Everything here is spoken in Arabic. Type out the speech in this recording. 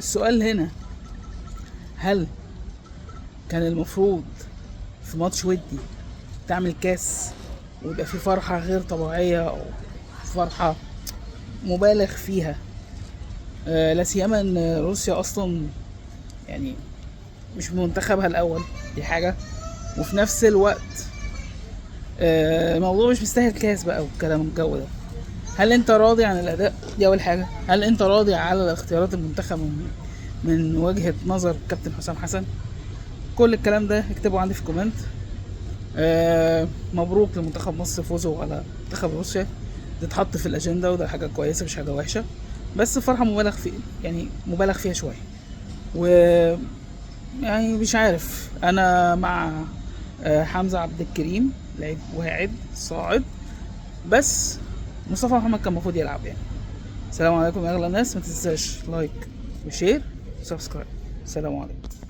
السؤال هنا، هل كان المفروض في ماتش ودي تعمل كاس ويبقى في فرحة غير طبيعية او فرحة مبالغ فيها؟ لا سيما ان روسيا اصلا يعني مش منتخبها الاول، دي حاجة. وفي نفس الوقت الموضوع مش مستاهل كاس بقى والكلام الجو ده. هل انت راضي عن الاداء؟ دي اول حاجة. هل انت راضي على اختيارات المنتخب من وجهة نظر كابتن حسام حسن؟ كل الكلام ده اكتبوا عندي في كومنت. مبروك لمنتخب مصر فوزه على منتخب روسيا، تتحط في الاجنده وده حاجه كويسه مش حاجه وحشه. بس فرحه مبالغ في، يعني مبالغ فيها شويه. و يعني مش عارف، انا مع حمزه عبد الكريم لعيب واعد صاعد، بس مصطفى محمد كان المفروض يلعب يعني. السلام عليكم يا اغلى الناس، ما تنساش لايك وشير وسبسكرايب. السلام عليكم.